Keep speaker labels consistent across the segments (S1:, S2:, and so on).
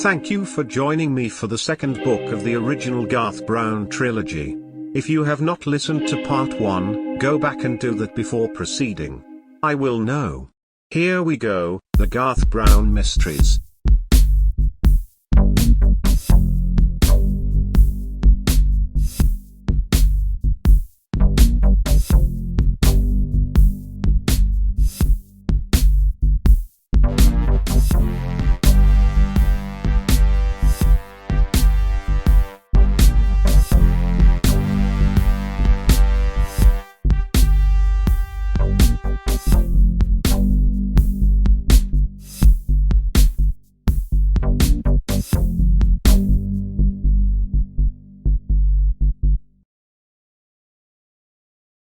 S1: Thank you for joining me for the second book of the original Garth Brown trilogy. If you have not listened to part 1, go back and do that before proceeding. I will know. Here we go, the Garth Brown Mysteries.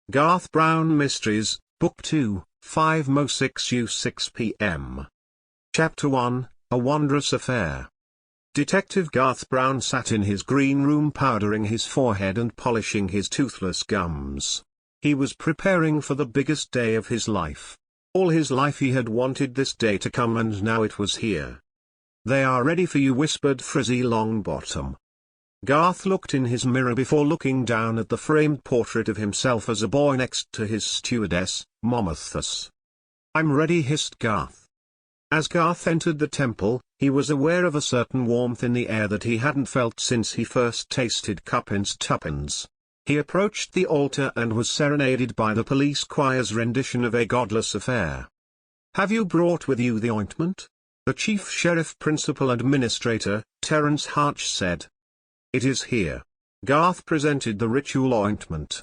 S1: Garth Brown Mysteries, Book 2, 5:06 6 p.m. Chapter 1, A Wondrous Affair. Detective Garth Brown sat in his green room powdering his forehead and polishing his toothless gums. He was preparing for the biggest day of his life. All his life he had wanted this day to come, and now it was here. "They are ready for you," whispered Frizzy Longbottom. Garth looked in his mirror before looking down at the framed portrait of himself as a boy next to his stewardess, Momothus. "I'm ready," hissed Garth. As Garth entered the temple, he was aware of a certain warmth in the air that he hadn't felt since he first tasted Cuppins Tuppence. He approached the altar and was serenaded by the police choir's rendition of A Godless Affair. "Have you brought with you the ointment?" the chief sheriff principal administrator, Terence Harch, said. "It is here." Garth presented the ritual ointment.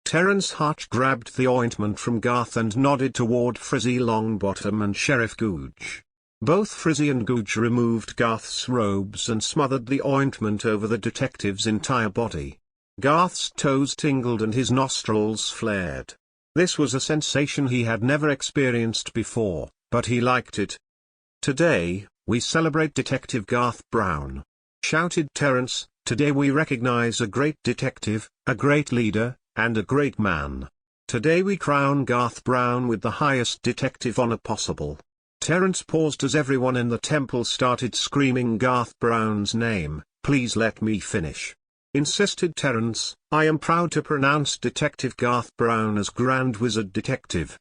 S1: Terence Harch grabbed the ointment from Garth and nodded toward Frizzy Longbottom and Sheriff Googe. Both Frizzy and Googe removed Garth's robes and smothered the ointment over the detective's entire body. Garth's toes tingled and his nostrils flared. This was a sensation he had never experienced before, but he liked it. "Today, we celebrate Detective Garth Brown," shouted Terence. "Today we recognize a great detective, a great leader, and a great man. Today we crown Garth Brown with the highest detective honor possible." Terence paused as everyone in the temple started screaming Garth Brown's name. "Please let me finish," insisted Terence. "I am proud to pronounce Detective Garth Brown as Grand Wizard Detective."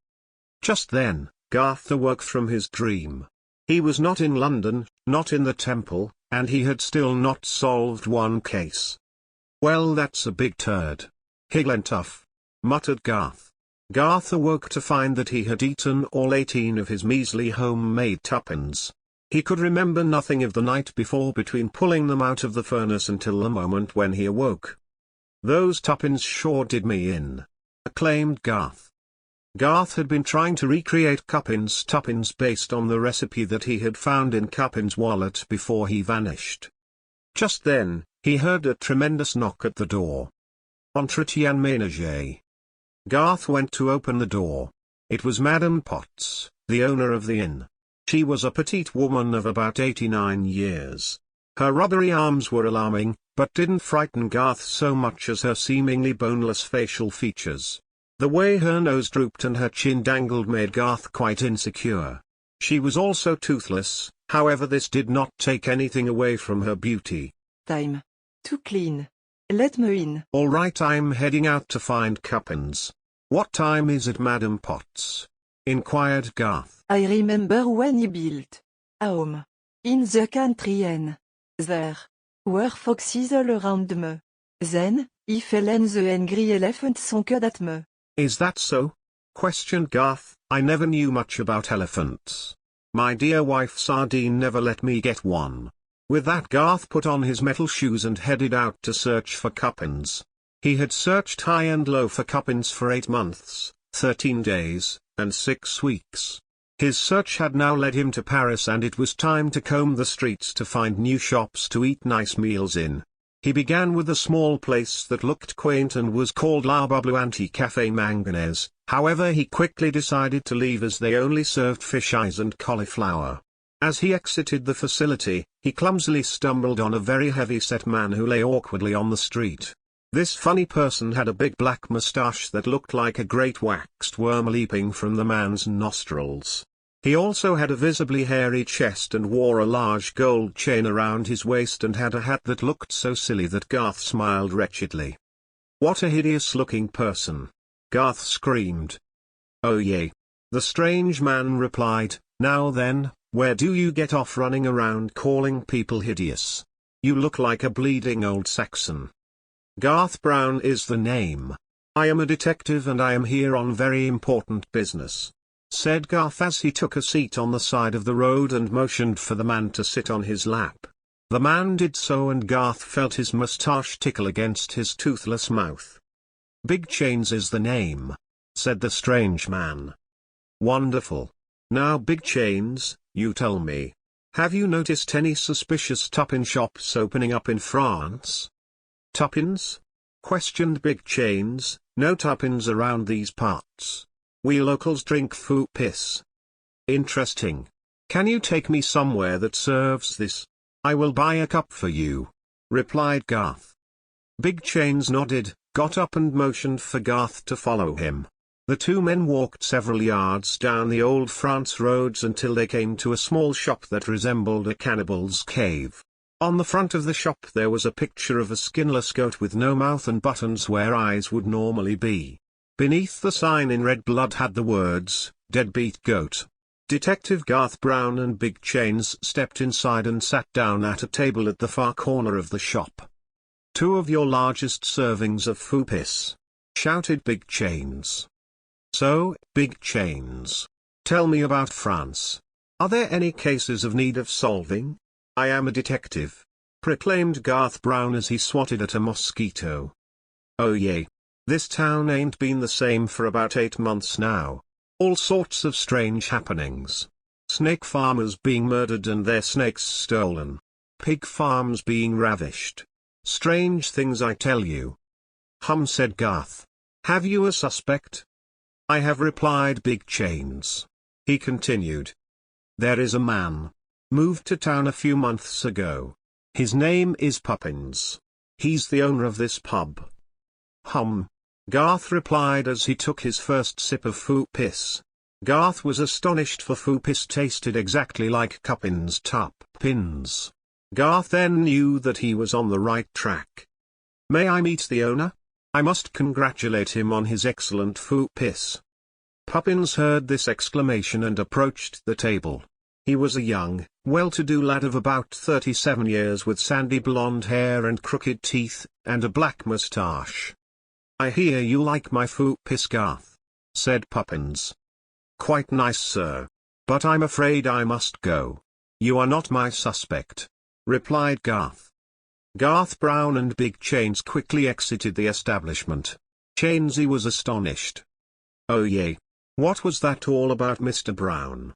S1: Just then, Garth awoke from his dream. He was not in London, not in the temple, and he had still not solved one case. "Well, that's a big turd. Higgletough," muttered Garth. Garth awoke to find that he had eaten all 18 of his measly homemade tuppence. He could remember nothing of the night before between pulling them out of the furnace until the moment when he awoke. "Those tuppence sure did me in," acclaimed Garth. Garth had been trying to recreate Cuppins Tuppence based on the recipe that he had found in Cuppins' wallet before he vanished. Just then, he heard a tremendous knock at the door. Entretien ménager. Garth went to open the door. It was Madame Potts, the owner of the inn. She was a petite woman of about 89 years. Her rubbery arms were alarming, but didn't frighten Garth so much as her seemingly boneless facial features. The way her nose drooped and her chin dangled made Garth quite insecure. She was also toothless, however this did not take anything away from her beauty.
S2: "Time to clean. Let me in."
S1: "All right, I'm heading out to find Cuppins." "What time is it, Madame Potts?" inquired Garth.
S2: "I remember when he built a home in the country and there were foxes all around me. Then he fell and the angry elephant sunk at me."
S1: "Is that so?" questioned Garth. "I never knew much about elephants. My dear wife Sardine never let me get one." With that, Garth put on his metal shoes and headed out to search for Cuppins. He had searched high and low for Cuppins for 8 months, 13 days, and 6 weeks. His search had now led him to Paris, and it was time to comb the streets to find new shops to eat nice meals in. He began with a small place that looked quaint and was called La Bubluanti Café Manganese, however he quickly decided to leave as they only served fish eyes and cauliflower. As he exited the facility, he clumsily stumbled on a very heavy-set man who lay awkwardly on the street. This funny person had a big black mustache that looked like a great waxed worm leaping from the man's nostrils. He also had a visibly hairy chest and wore a large gold chain around his waist and had a hat that looked so silly that Garth smiled wretchedly. "What a hideous-looking person!" Garth screamed. "Oh yay!" the strange man replied. "Now then, where do you get off running around calling people hideous? You look like a bleeding old Saxon." "Garth Brown is the name. I am a detective and I am here on very important business," said Garth as he took a seat on the side of the road and motioned for the man to sit on his lap. The man did so and Garth felt his mustache tickle against his toothless mouth. "Big Chains is the name," said the strange man. "Wonderful. Now Big Chains, you tell me. Have you noticed any suspicious tuppence shops opening up in France?" "Tuppence?" questioned Big Chains. "No tuppence around these parts. We locals drink foo piss." "Interesting. Can you take me somewhere that serves this? I will buy a cup for you," replied Garth. Big Chains nodded, got up and motioned for Garth to follow him. The two men walked several yards down the old France roads until they came to a small shop that resembled a cannibal's cave. On the front of the shop there was a picture of a skinless goat with no mouth and buttons where eyes would normally be. Beneath the sign in red blood had the words, "Deadbeat Goat." Detective Garth Brown and Big Chains stepped inside and sat down at a table at the far corner of the shop. "Two of your largest servings of foo piss," shouted Big Chains. "So, Big Chains, tell me about France. Are there any cases of need of solving? I am a detective," proclaimed Garth Brown as he swatted at a mosquito. "Oh yay. This town ain't been the same for about 8 months now. All sorts of strange happenings. Snake farmers being murdered and their snakes stolen. Pig farms being ravished. Strange things I tell you." Said Garth. "Have you a suspect?" "I have," replied Big Chains. He continued. "There is a man. Moved to town a few months ago. His name is Puppins. He's the owner of this pub." Garth replied as he took his first sip of foo piss. Garth was astonished, for foo piss tasted exactly like Cuppins' tuppins. Garth then knew that he was on the right track. "May I meet the owner? I must congratulate him on his excellent foo piss." Puppins heard this exclamation and approached the table. He was a young, well-to-do lad of about 37 years with sandy blonde hair and crooked teeth, and a black moustache. "I hear you like my foo piss, Garth," said Puppins. "Quite nice, sir. But I'm afraid I must go. You are not my suspect," replied Garth. Garth Brown and Big Chains quickly exited the establishment. Chainsy was astonished. "Oh yay. What was that all about, Mr. Brown?"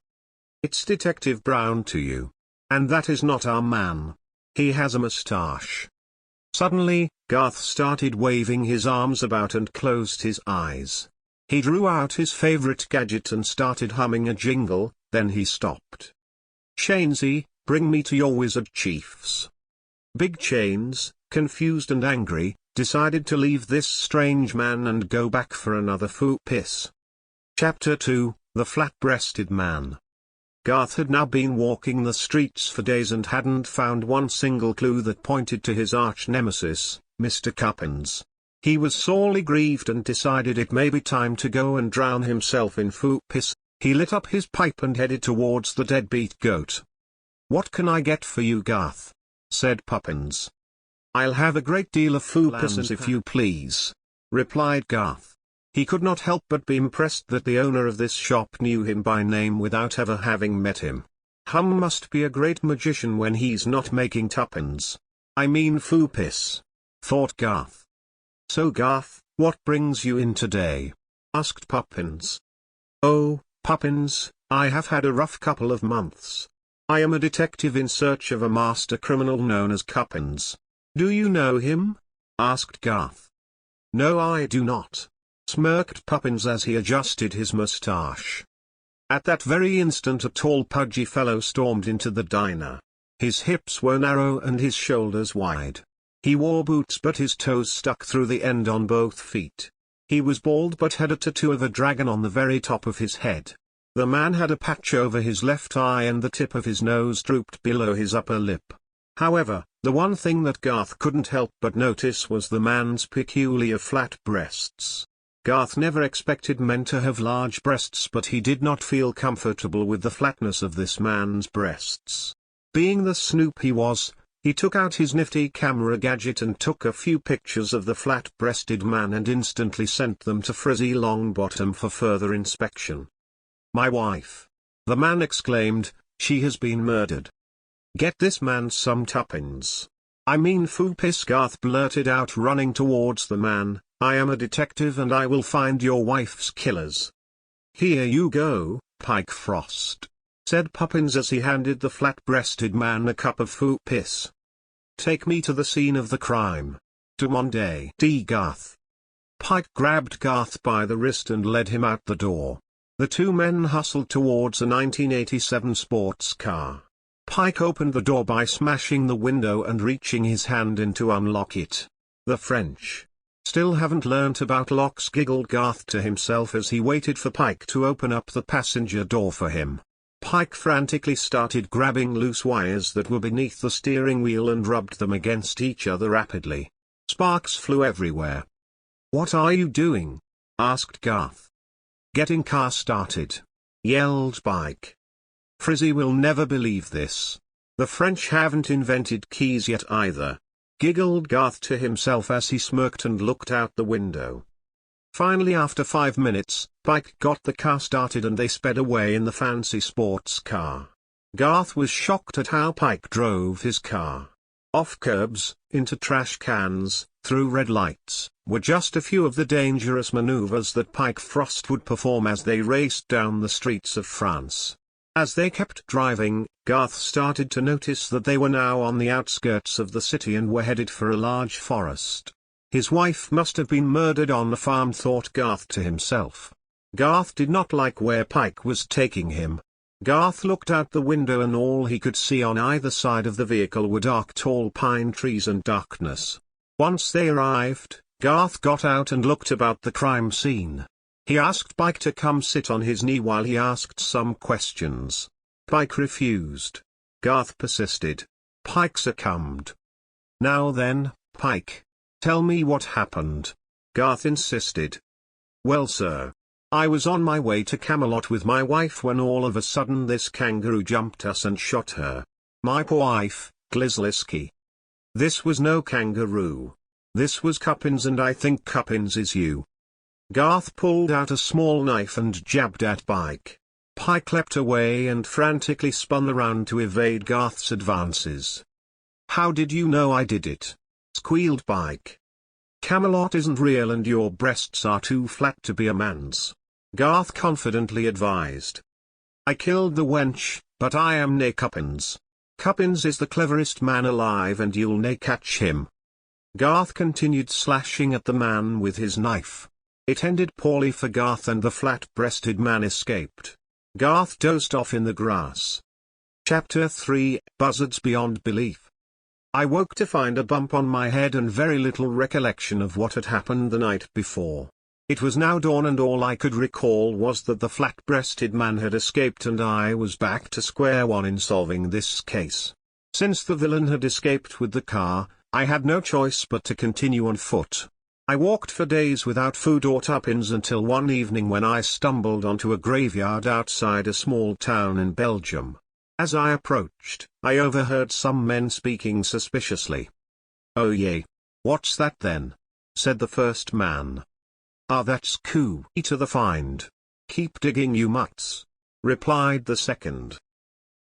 S1: "It's Detective Brown to you. And that is not our man. He has a moustache." Suddenly, Garth started waving his arms about and closed his eyes. He drew out his favorite gadget and started humming a jingle, then he stopped. "Chainsy, bring me to your wizard chiefs." Big Chains, confused and angry, decided to leave this strange man and go back for another foo piss. Chapter 2, The Flat-Breasted Man. Garth had now been walking the streets for days and hadn't found one single clue that pointed to his arch-nemesis, Mr. Cuppins. He was sorely grieved and decided it may be time to go and drown himself in foo piss. He lit up his pipe and headed towards the deadbeat goat. "What can I get for you, Garth?" said Puppins. "I'll have a great deal of foo piss if you please," replied Garth. He could not help but be impressed that the owner of this shop knew him by name without ever having met him. Must be a great magician when he's not making tuppence. I mean foo piss, thought Garth. "So Garth, what brings you in today?" asked Puppins. "Oh, Puppins, I have had a rough couple of months. I am a detective in search of a master criminal known as Cuppins. Do you know him?" asked Garth. "No, I do not," smirked Puppins as he adjusted his moustache. At that very instant a tall pudgy fellow stormed into the diner. His hips were narrow and his shoulders wide. He wore boots but his toes stuck through the end on both feet. He was bald but had a tattoo of a dragon on the very top of his head. The man had a patch over his left eye and the tip of his nose drooped below his upper lip. However, the one thing that Garth couldn't help but notice was the man's peculiar flat breasts. Garth never expected men to have large breasts, but he did not feel comfortable with the flatness of this man's breasts. Being the snoop he was, he took out his nifty camera gadget and took a few pictures of the flat-breasted man and instantly sent them to Frizzy Longbottom for further inspection. "My wife!" the man exclaimed, "she has been murdered. Get this man some tuppence. I mean foo piss," Garth blurted out, running towards the man. "I am a detective and I will find your wife's killers." "Here you go, Pike Frost," said Puppins as he handed the flat-breasted man a cup of foo piss. "Take me to the scene of the crime. Demande D. Garth." Pike grabbed Garth by the wrist and led him out the door. The two men hustled towards a 1987 sports car. Pike opened the door by smashing the window and reaching his hand in to unlock it. "The French still haven't learnt about locks," giggled Garth to himself as he waited for Pike to open up the passenger door for him. Pike frantically started grabbing loose wires that were beneath the steering wheel and rubbed them against each other rapidly. Sparks flew everywhere. "What are you doing?" asked Garth. "Getting car started," yelled Pike. "Frizzy will never believe this. The French haven't invented keys yet either," giggled Garth to himself as he smirked and looked out the window. Finally, after 5 minutes, Pike got the car started and they sped away in the fancy sports car. Garth was shocked at how Pike drove his car. Off curbs, into trash cans, through red lights, were just a few of the dangerous maneuvers that Pike Frost would perform as they raced down the streets of France. As they kept driving, Garth started to notice that they were now on the outskirts of the city and were headed for a large forest. His wife must have been murdered on the farm, thought Garth to himself. Garth did not like where Pike was taking him. Garth looked out the window and all he could see on either side of the vehicle were dark tall pine trees and darkness. Once they arrived, Garth got out and looked about the crime scene. He asked Pike to come sit on his knee while he asked some questions. Pike refused. Garth persisted. Pike succumbed. "Now then, Pike, tell me what happened," Garth insisted. "Well, sir, I was on my way to Camelot with my wife when all of a sudden this kangaroo jumped us and shot her. My poor wife, Glizliski. This was no kangaroo. This was Cuppins, and I think Cuppins is you." Garth pulled out a small knife and jabbed at Pike. Pike leapt away and frantically spun around to evade Garth's advances. "How did you know I did it?" squealed Pike. "Camelot isn't real and your breasts are too flat to be a man's," Garth confidently advised. "I killed the wench, but I am nae Cuppins. Cuppins is the cleverest man alive and you'll nae catch him." Garth continued slashing at the man with his knife. It ended poorly for Garth and the flat-breasted man escaped. Garth dozed off in the grass. Chapter 3, Buzzards Beyond Belief. I woke to find a bump on my head and very little recollection of what had happened the night before. It was now dawn and all I could recall was that the flat-breasted man had escaped and I was back to square one in solving this case. Since the villain had escaped with the car, I had no choice but to continue on foot. I walked for days without food or tuppence until one evening when I stumbled onto a graveyard outside a small town in Belgium. As I approached, I overheard some men speaking suspiciously. "Oh yeah. What's that then?" said the first man. "Ah, that's key to the find. Keep digging, you mutts," replied the second.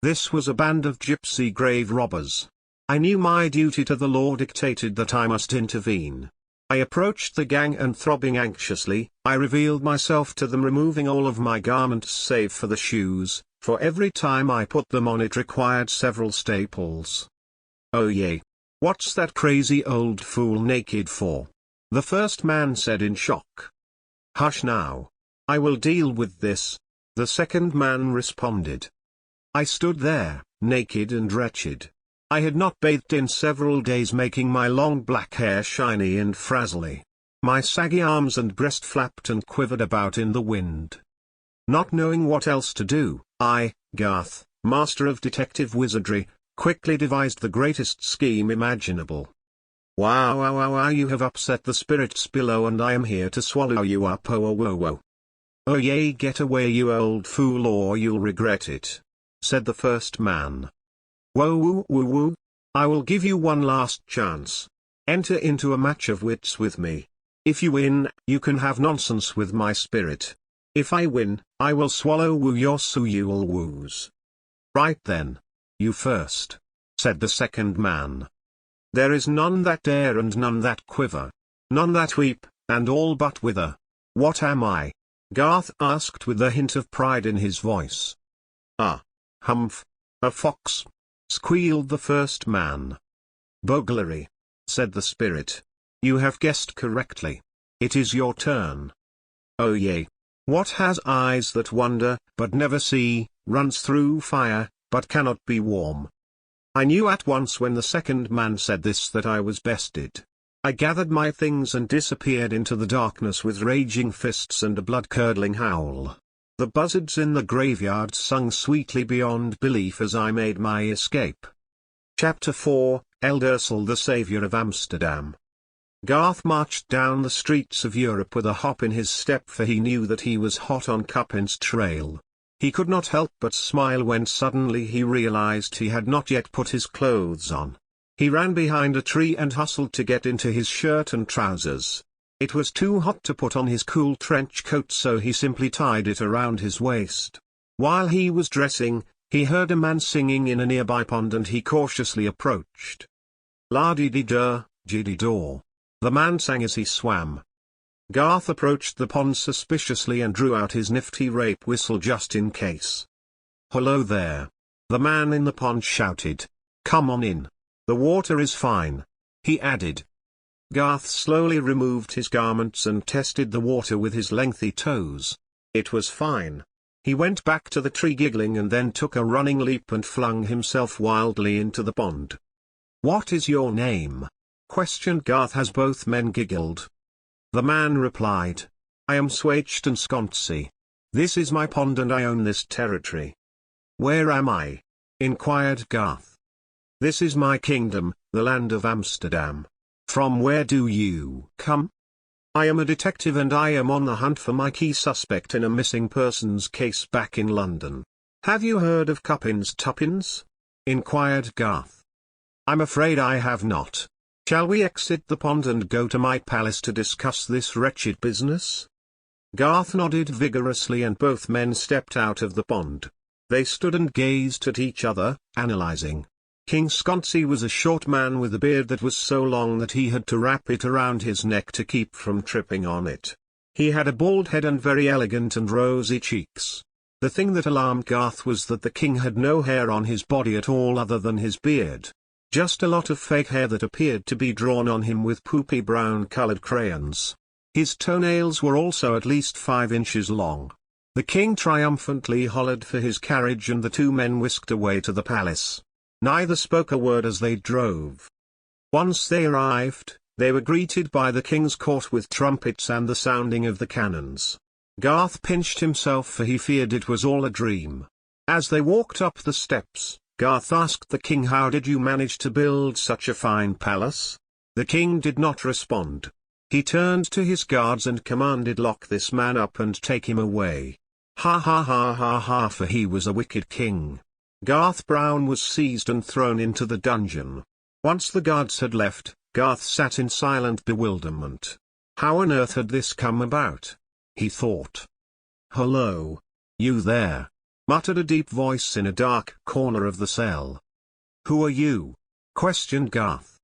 S1: This was a band of gypsy grave robbers. I knew my duty to the law dictated that I must intervene. I approached the gang and throbbing anxiously, I revealed myself to them, removing all of my garments save for the shoes, for every time I put them on it required several staples. "Oh yeah. What's that crazy old fool naked for?" the first man said in shock. "Hush now. I will deal with this," the second man responded. I stood there, naked and wretched. I had not bathed in several days, making my long black hair shiny and frazzly. My saggy arms and breast flapped and quivered about in the wind. Not knowing what else to do, I, Garth, master of detective wizardry, quickly devised the greatest scheme imaginable. Wow, wow, wow, wow, you have upset the spirits below and I am here to swallow you up, oh, oh, oh, oh. Oh yay, get away you old fool or you'll regret it, said the first man. Whoa, woo, woo, woo. I will give you one last chance. Enter into a match of wits with me. If you win, you can have nonsense with my spirit. If I win, I will swallow woo your you'll woos. Right then. You first, said the second man. There is none that dare and none that quiver, none that weep, and all but wither. What am I? Garth asked with a hint of pride in his voice. Ah. Humph. A fox, squealed the first man. Burglary, said the spirit. You have guessed correctly. It is your turn. Oh yay. What has eyes that wonder, but never see, runs through fire, but cannot be warm? I knew at once when the second man said this that I was bested. I gathered my things and disappeared into the darkness with raging fists and a blood-curdling howl. The buzzards in the graveyard sung sweetly beyond belief as I made my escape. Chapter 4, Eldersel the Savior of Amsterdam. Garth marched down the streets of Europe with a hop in his step, for he knew that he was hot on Cupin's trail. He could not help but smile when suddenly he realized he had not yet put his clothes on. He ran behind a tree and hustled to get into his shirt and trousers. It was too hot to put on his cool trench coat, so he simply tied it around his waist. While he was dressing, he heard a man singing in a nearby pond and he cautiously approached. La-dee-dee-dur, gee-dee-daw. The man sang as he swam. Garth approached the pond suspiciously and drew out his nifty rape whistle just in case. Hello there. The man in the pond shouted. Come on in. The water is fine, he added. Garth slowly removed his garments and tested the water with his lengthy toes. It was fine. He went back to the tree giggling and then took a running leap and flung himself wildly into the pond. What is your name? Questioned Garth as both men giggled. The man replied. I am Swached and Sconcy. This is my pond and I own this territory. Where am I? Inquired Garth. This is my kingdom, the land of Amsterdam. From where do you come? I am a detective and I am on the hunt for my key suspect in a missing persons case back in London. Have you heard of Cupin's Tuppins? Inquired Garth. I'm afraid I have not. Shall we exit the pond and go to my palace to discuss this wretched business? Garth nodded vigorously and both men stepped out of the pond. They stood and gazed at each other, analyzing. King Sconcy was a short man with a beard that was so long that he had to wrap it around his neck to keep from tripping on it. He had a bald head and very elegant and rosy cheeks. The thing that alarmed Garth was that the king had no hair on his body at all other than his beard. Just a lot of fake hair that appeared to be drawn on him with poopy brown-colored crayons. His toenails were also at least 5 inches long. The king triumphantly hollered for his carriage and the two men whisked away to the palace. Neither spoke a word as they drove. Once they arrived, they were greeted by the king's court with trumpets and the sounding of the cannons. Garth pinched himself for he feared it was all a dream. As they walked up the steps, Garth asked the king, how did you manage to build such a fine palace? The king did not respond. He turned to his guards and commanded, lock this man up and take him away. Ha ha ha ha ha, for he was a wicked king. Garth Brown was seized and thrown into the dungeon. Once the guards had left, Garth sat in silent bewilderment. How on earth had this come about? He thought. Hello. You there? Muttered a deep voice in a dark corner of the cell. Who are you? Questioned Garth.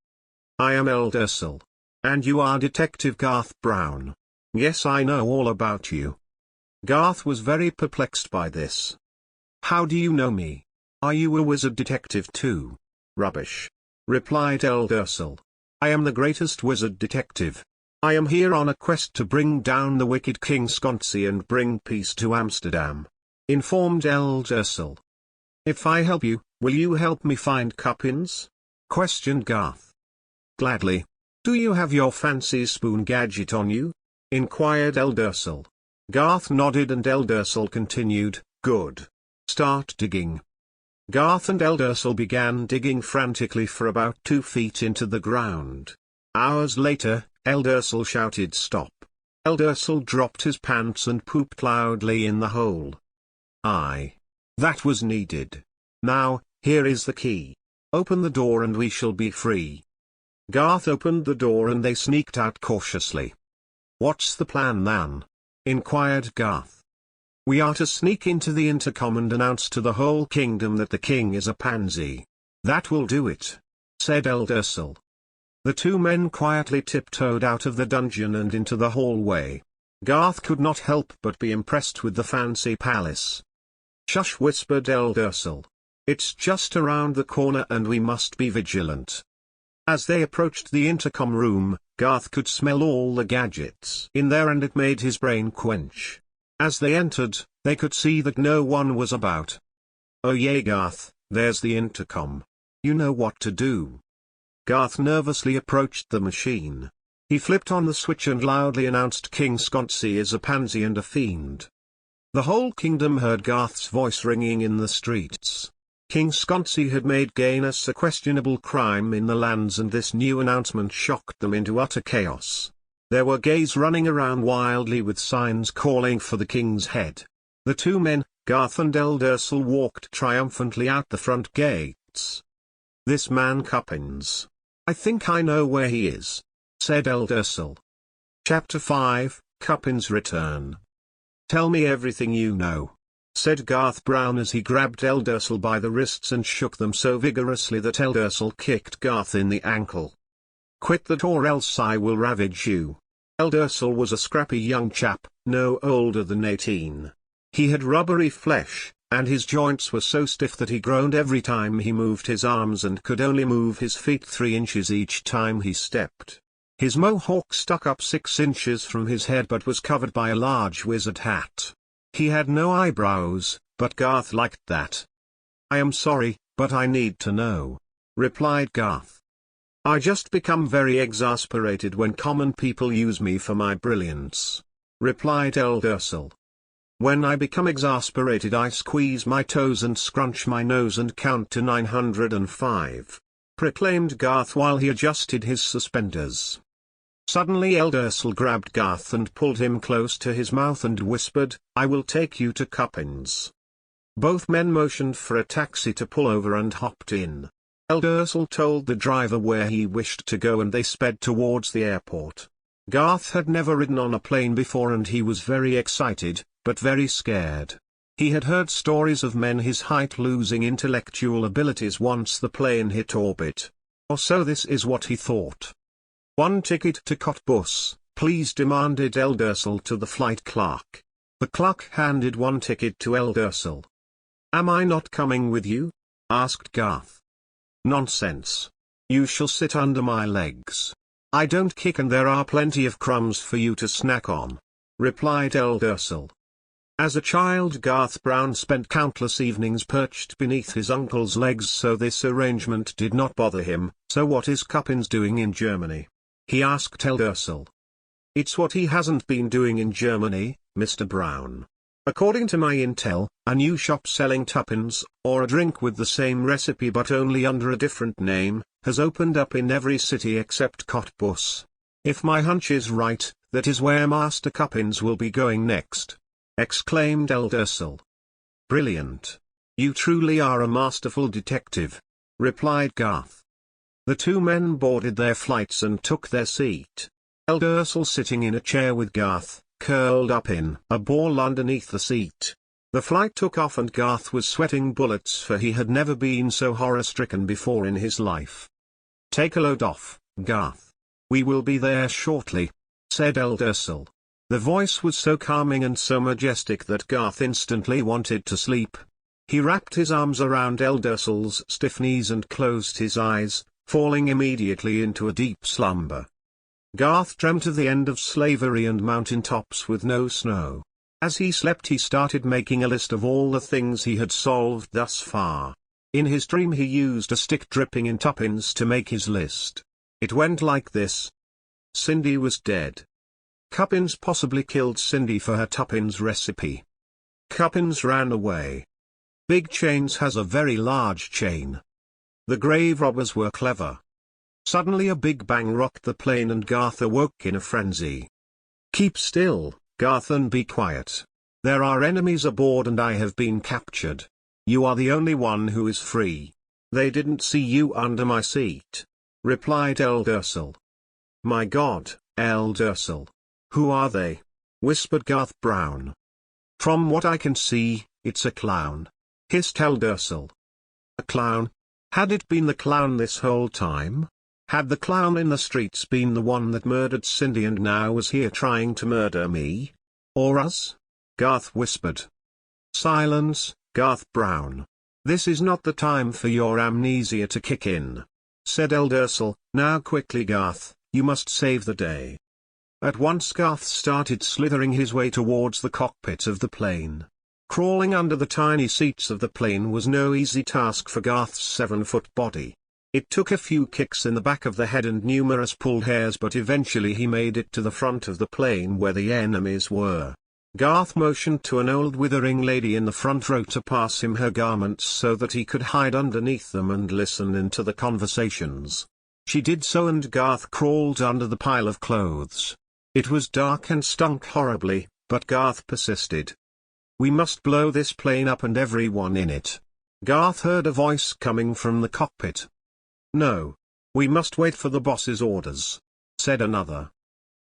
S1: I am Eldersel. And you are Detective Garth Brown. Yes, I know all about you. Garth was very perplexed by this. How do you know me? Are you a wizard detective too? Rubbish. Replied Eldersel. I am the greatest wizard detective. I am here on a quest to bring down the wicked King Sconcy and bring peace to Amsterdam. Informed Eldersel. If I help you, will you help me find Cupins? Questioned Garth. Gladly. Do you have your fancy spoon gadget on you? Inquired Eldersel. Garth nodded and Eldersel continued, "Good. Start digging." Garth and Eldersel began digging frantically for about 2 feet into the ground. Hours later, Eldersel shouted stop. Eldersel dropped his pants and pooped loudly in the hole. Aye. That was needed. Now, here is the key. Open the door and we shall be free. Garth opened the door and they sneaked out cautiously. "What's the plan, Nan?" inquired Garth. "We are to sneak into the intercom and announce to the whole kingdom that the king is a pansy. That will do it," said Eldersel. The 2 men quietly tiptoed out of the dungeon and into the hallway. Garth could not help but be impressed with the fancy palace. "Shush," whispered Eldersel. "It's just around the corner and we must be vigilant." As they approached the intercom room, Garth could smell all the gadgets in there and it made his brain quench. As they entered, they could see that no one was about. "Oh yeah, Garth, there's the intercom. You know what to do." Garth nervously approached the machine. He flipped on the switch and loudly announced King Sconcy is a pansy and a fiend. The whole kingdom heard Garth's voice ringing in the streets. King Sconcy had made gayness a questionable crime in the lands and this new announcement shocked them into utter chaos. There were gays running around wildly with signs calling for the king's head. The 2 men, Garth and Eldersel, walked triumphantly out the front gates. "This man Cuppins. I think I know where he is," said Eldersel. Chapter 5, Cuppins' Return. "Tell me everything you know," said Garth Brown as he grabbed Eldersel by the wrists and shook them so vigorously that Eldersel kicked Garth in the ankle. "Quit that or else I will ravage you." Eldersel was a scrappy young chap, no older than 18. He had rubbery flesh, and his joints were so stiff that he groaned every time he moved his arms and could only move his feet 3 inches each time he stepped. His mohawk stuck up 6 inches from his head but was covered by a large wizard hat. He had no eyebrows, but Garth liked that. "I am sorry, but I need to know," replied Garth. "I just become very exasperated when common people use me for my brilliance," replied Eldersel. "When I become exasperated I squeeze my toes and scrunch my nose and count to 905, proclaimed Garth while he adjusted his suspenders. Suddenly Eldersel grabbed Garth and pulled him close to his mouth and whispered, "I will take you to Cuppins." Both men motioned for a taxi to pull over and hopped in. Eldersel told the driver where he wished to go and they sped towards the airport. Garth had never ridden on a plane before and he was very excited, but very scared. He had heard stories of men his height losing intellectual abilities once the plane hit orbit. Or so this is what he thought. "1 ticket to Cottbus, please," demanded Eldersel to the flight clerk. The clerk handed 1 ticket to Eldersel. "Am I not coming with you?" asked Garth. "Nonsense. You shall sit under my legs. I don't kick and there are plenty of crumbs for you to snack on," replied Eldersel. As a child Garth Brown spent countless evenings perched beneath his uncle's legs, so this arrangement did not bother him. "So what is Cuppins doing in Germany?" he asked Eldersel. "It's what he hasn't been doing in Germany, Mr. Brown. According to my intel, a new shop selling tuppence, or a drink with the same recipe but only under a different name, has opened up in every city except Cottbus. If my hunch is right, that is where Master Cuppins will be going next," exclaimed Eldersel. "Brilliant. You truly are a masterful detective," replied Garth. The 2 men boarded their flights and took their seat. Eldersel sitting in a chair with Garth, curled up in a ball underneath the seat. The flight took off and Garth was sweating bullets for he had never been so horror-stricken before in his life. "Take a load off, Garth. We will be there shortly," said Eldersel. The voice was so calming and so majestic that Garth instantly wanted to sleep. He wrapped his arms around Eldersel's stiff knees and closed his eyes, falling immediately into a deep slumber. Garth dreamt of the end of slavery and mountain tops with no snow. As he slept he started making a list of all the things he had solved thus far. In his dream he used a stick dripping in tuppence to make his list. It went like this. Cindy was dead. Cuppins possibly killed Cindy for her Tuppins recipe. Cuppins ran away. Big Chains has a very large chain. The grave robbers were clever. Suddenly a big bang rocked the plane and Garth awoke in a frenzy. Keep still, Garth, and be quiet. There are enemies aboard and I have been captured. You are the only one who is free. They didn't see you under my seat, replied Eldersel. My God, Eldersel. Who are they? Whispered Garth Brown. From what I can see, it's a clown, hissed Eldersel. A clown? Had it been the clown this whole time? Had the clown in the streets been the one that murdered Cindy and now was here trying to murder me? Or us? Garth whispered. Silence, Garth Brown. This is not the time for your amnesia to kick in, said Eldersel. Now quickly, Garth, you must save the day. At once Garth started slithering his way towards the cockpit of the plane. Crawling under the tiny seats of the plane was no easy task for Garth's 7-foot body. It took a few kicks in the back of the head and numerous pulled hairs, but eventually he made it to the front of the plane where the enemies were. Garth motioned to an old withering lady in the front row to pass him her garments so that he could hide underneath them and listen into the conversations. She did so and Garth crawled under the pile of clothes. It was dark and stunk horribly, but Garth persisted. We must blow this plane up and everyone in it. Garth heard a voice coming from the cockpit. No. We must wait for the boss's orders, said another.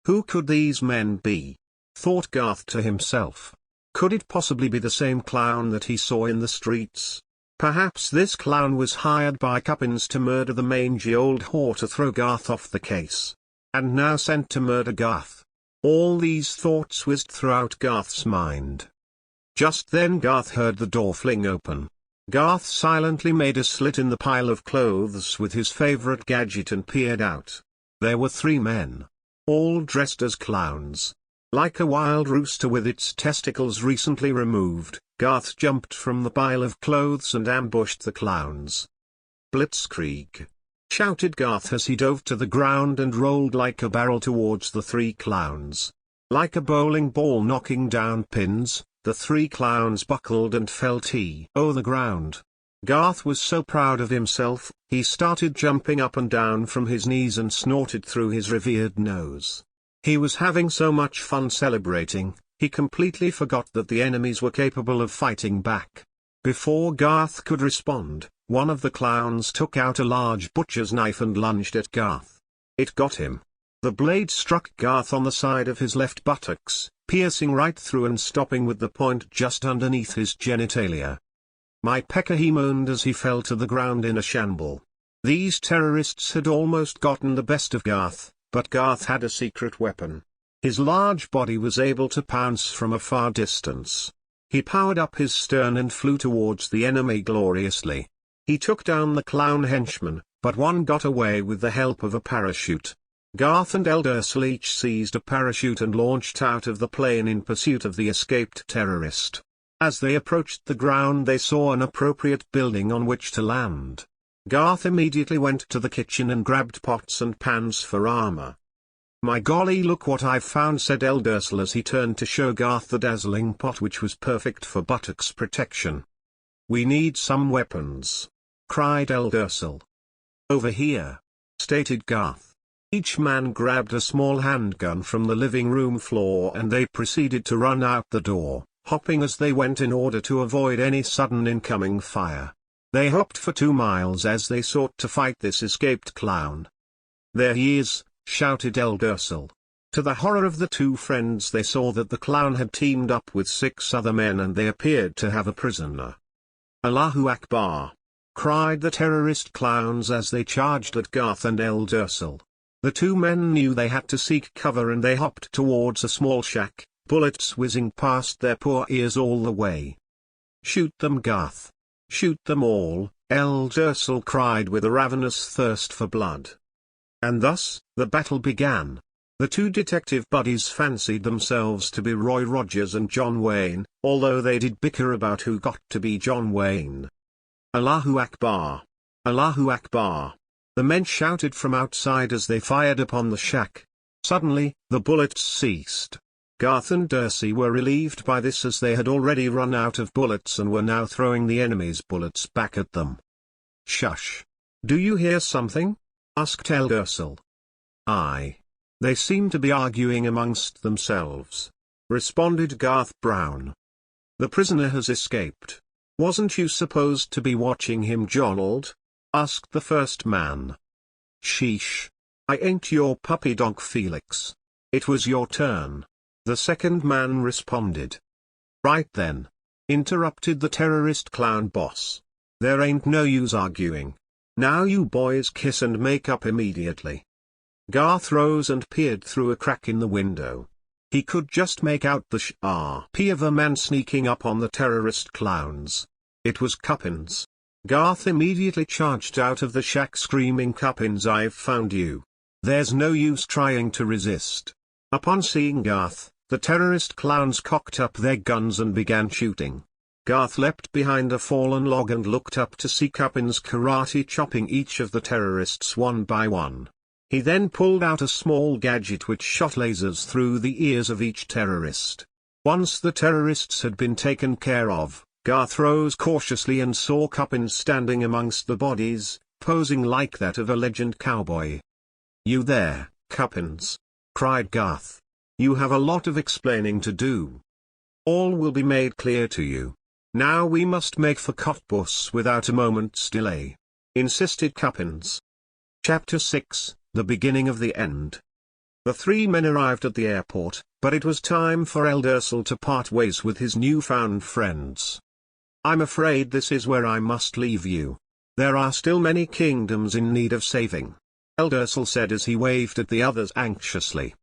S1: Who could these men be? Thought Garth to himself. Could it possibly be the same clown that he saw in the streets? Perhaps this clown was hired by Cuppins to murder the mangy old whore to throw Garth off the case. And now sent to murder Garth. All these thoughts whizzed throughout Garth's mind. Just then Garth heard the door fling open. Garth silently made a slit in the pile of clothes with his favorite gadget and peered out. There were 3 men. All dressed as clowns. Like a wild rooster with its testicles recently removed, Garth jumped from the pile of clothes and ambushed the clowns. Blitzkrieg! Shouted Garth as he dove to the ground and rolled like a barrel towards the 3 clowns. Like a bowling ball knocking down pins, the 3 clowns buckled and fell to the ground. Garth was so proud of himself, he started jumping up and down from his knees and snorted through his revered nose. He was having so much fun celebrating, he completely forgot that the enemies were capable of fighting back. Before Garth could respond, one of the clowns took out a large butcher's knife and lunged at Garth. It got him. The blade struck Garth on the side of his left buttocks, piercing right through and stopping with the point just underneath his genitalia. My pecker, he moaned as he fell to the ground in a shamble. These terrorists had almost gotten the best of Garth, but Garth had a secret weapon. His large body was able to pounce from a far distance. He powered up his stern and flew towards the enemy gloriously. He took down the clown henchman, but one got away with the help of a parachute. Garth and Eldersel each seized a parachute and launched out of the plane in pursuit of the escaped terrorist. As they approached the ground they saw an appropriate building on which to land. Garth immediately went to the kitchen and grabbed pots and pans for armor. My golly, look what I've found, said Eldersel as he turned to show Garth the dazzling pot which was perfect for buttocks protection. We need some weapons, cried Eldersel. Over here, stated Garth. Each man grabbed a small handgun from the living room floor and they proceeded to run out the door, hopping as they went in order to avoid any sudden incoming fire. They hopped for 2 miles as they sought to fight this escaped clown. There he is, shouted Eldersel. To the horror of the 2 friends they saw that the clown had teamed up with 6 other men and they appeared to have a prisoner. Allahu Akbar! Cried the terrorist clowns as they charged at Garth and Eldersel. The 2 men knew they had to seek cover and they hopped towards a small shack, bullets whizzing past their poor ears all the way. Shoot them, Garth. Shoot them all, Eldersel cried with a ravenous thirst for blood. And thus, the battle began. The 2 detective buddies fancied themselves to be Roy Rogers and John Wayne, although they did bicker about who got to be John Wayne. Allahu Akbar! Allahu Akbar! The men shouted from outside as they fired upon the shack. Suddenly, the bullets ceased. Garth and Dercy were relieved by this, as they had already run out of bullets and were now throwing the enemy's bullets back at them. "Shush! Do you hear something?" asked Eldersel. "Aye. They seem to be arguing amongst themselves," responded Garth Brown. "The prisoner has escaped. Wasn't you supposed to be watching him, Jonald?" asked the first man. "Sheesh. I ain't your puppy dog, Felix. It was your turn," the second man responded. "Right then," interrupted the terrorist clown boss. "There ain't no use arguing. Now you boys kiss and make up immediately." Garth rose and peered through a crack in the window. He could just make out the sharp of a man sneaking up on the terrorist clowns. It was Cuppins. Garth immediately charged out of the shack screaming, "Cuppins, I've found you. There's no use trying to resist." Upon seeing Garth, the terrorist clowns cocked up their guns and began shooting. Garth leapt behind a fallen log and looked up to see Cuppins karate chopping each of the terrorists one by one. He then pulled out a small gadget which shot lasers through the ears of each terrorist. Once the terrorists had been taken care of, Garth rose cautiously and saw Cuppins standing amongst the bodies, posing like that of a legend cowboy. "You there, Cuppins?" cried Garth. "You have a lot of explaining to do. All will be made clear to you. Now we must make for Cottbus without a moment's delay," insisted Cuppins. Chapter 6, The Beginning of the End. The three men arrived at the airport, but it was time for Eldersel to part ways with his newfound friends. "I'm afraid this is where I must leave you. There are still many kingdoms in need of saving," Eldersel said as he waved at the others anxiously.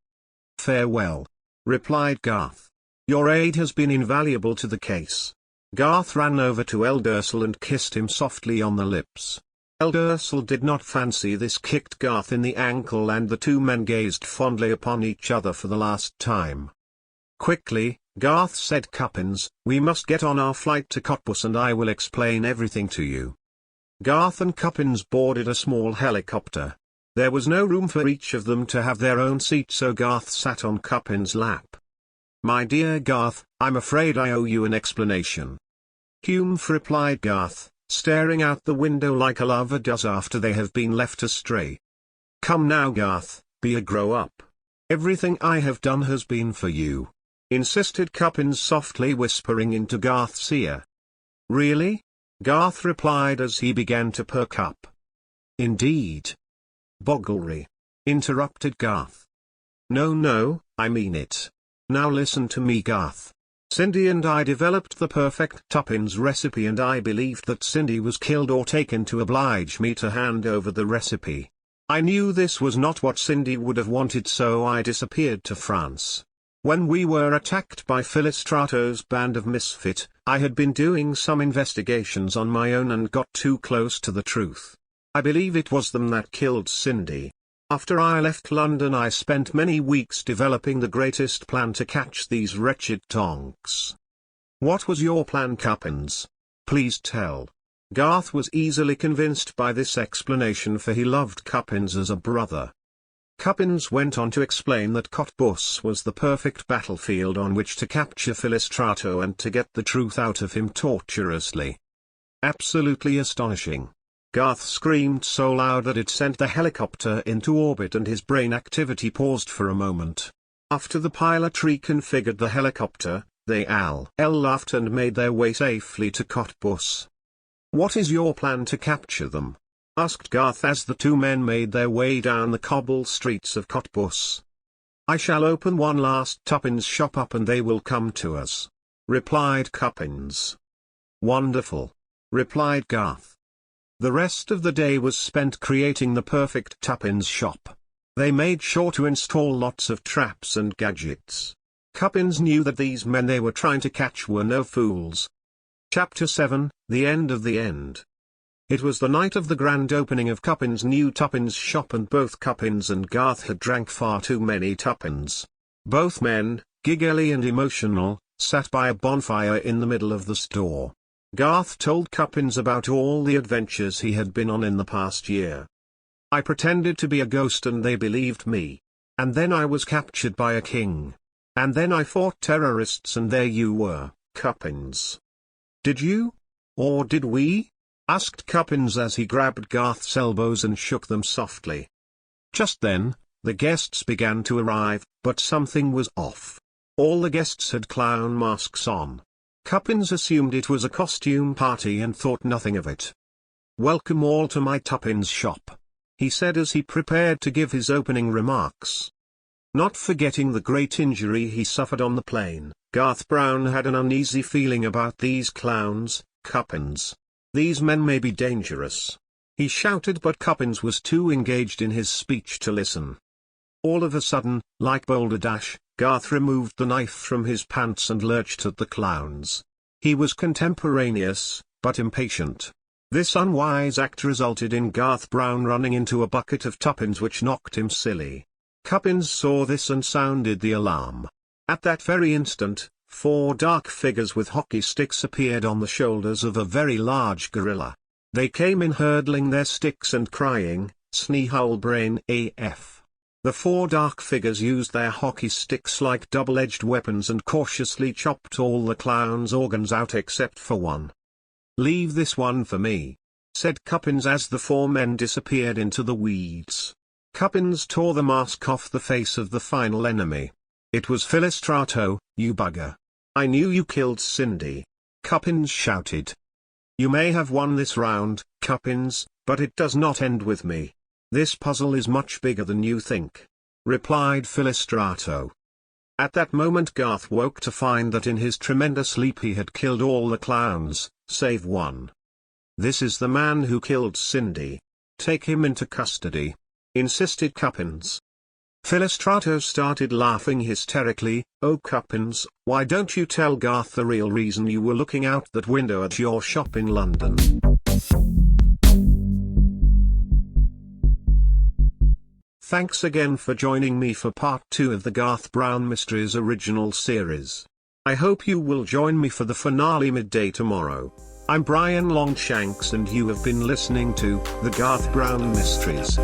S1: "Farewell," replied Garth. "Your aid has been invaluable to the case." Garth ran over to Eldersel and kissed him softly on the lips. Eldersel did not fancy this, kicked Garth in the ankle, and the two men gazed fondly upon each other for the last time. Quickly, Garth said, "Cuppins, we must get on our flight to Cottbus and I will explain everything to you." Garth and Cuppins boarded a small helicopter. There was no room for each of them to have their own seat, so Garth sat on Cuppins' lap. "My dear Garth, I'm afraid I owe you an explanation." "Humph," replied Garth, staring out the window like a lover does after they have been left astray. "Come now, Garth, be a grow-up. Everything I have done has been for you," insisted Cuppins, softly whispering into Garth's ear. "Really?" Garth replied as he began to perk up. "Indeed." "Bogglery," interrupted Garth. No, I mean it. Now listen to me, Garth. Cindy and I developed the perfect Tuppence recipe, and I believed that Cindy was killed or taken to oblige me to hand over the recipe. I knew this was not what Cindy would have wanted, so I disappeared to France. When we were attacked by Philostrato's band of misfit, I had been doing some investigations on my own and got too close to the truth. I believe it was them that killed Cindy. After I left London, I spent many weeks developing the greatest plan to catch these wretched Tonks. What was your plan, Cuppins? Please tell. Garth was easily convinced by this explanation, for he loved Cuppins as a brother. Cuppins went on to explain that Cottbus was the perfect battlefield on which to capture Philostrato and to get the truth out of him torturously. Absolutely astonishing. Garth screamed so loud that it sent the helicopter into orbit, and his brain activity paused for a moment. After the pilot reconfigured the helicopter, they all laughed and made their way safely to Cottbus. "What is your plan to capture them?" asked Garth as the two men made their way down the cobble streets of Cottbus. "I shall open one last Tuppence shop up and they will come to us," replied Cuppins. "Wonderful," replied Garth. The rest of the day was spent creating the perfect Tuppence shop. They made sure to install lots of traps and gadgets. Cuppins knew that these men they were trying to catch were no fools. Chapter 7, The End of the End. It was the night of the grand opening of Cuppins' new Tuppence shop, and both Cuppins and Garth had drank far too many Tuppence. Both men, giggly and emotional, sat by a bonfire in the middle of the store. Garth told Cuppins about all the adventures he had been on in the past year. "I pretended to be a ghost and they believed me. And then I was captured by a king. And then I fought terrorists and there you were, Cuppins. Did you? Or did we? Asked Cuppins as he grabbed Garth's elbows and shook them softly. Just then, the guests began to arrive, but something was off. All the guests had clown masks on. Cuppins assumed it was a costume party and thought nothing of it. "Welcome all to my Tuppence shop," he said as he prepared to give his opening remarks. Not forgetting the great injury he suffered on the plane, Garth Brown had an uneasy feeling about these clowns, Cuppins. These men may be dangerous. He shouted, but Cuppins was too engaged in his speech to listen. All of a sudden, like Boulder Dash, Garth removed the knife from his pants and lurched at the clowns. He was contemporaneous, but impatient. This unwise act resulted in Garth Brown running into a bucket of tuppence which knocked him silly. Cuppins saw this and sounded the alarm. At that very instant, 4 dark figures with hockey sticks appeared on the shoulders of a very large gorilla. They came in hurdling their sticks and crying, "Sneehole brain AF." The 4 dark figures used their hockey sticks like double-edged weapons and cautiously chopped all the clown's organs out except for one. "Leave this one for me," said Cuppins as the 4 men disappeared into the weeds. Cuppins tore the mask off the face of the final enemy. "It was Philostrato, you bugger. I knew you killed Cindy," Cuppins shouted. "You may have won this round, Cuppins, but it does not end with me. This puzzle is much bigger than you think," replied Philostrato. At that moment Garth woke to find that in his tremendous leap he had killed all the clowns, save one. "This is the man who killed Cindy. Take him into custody," insisted Cuppins. Philostrato started laughing hysterically. "Oh Cuppins, why don't you tell Garth the real reason you were looking out that window at your shop in London?" Thanks again for joining me for part 2 of the Garth Brown Mysteries original series. I hope you will join me for the finale midday tomorrow. I'm Brian Longshanks and you have been listening to the Garth Brown Mysteries.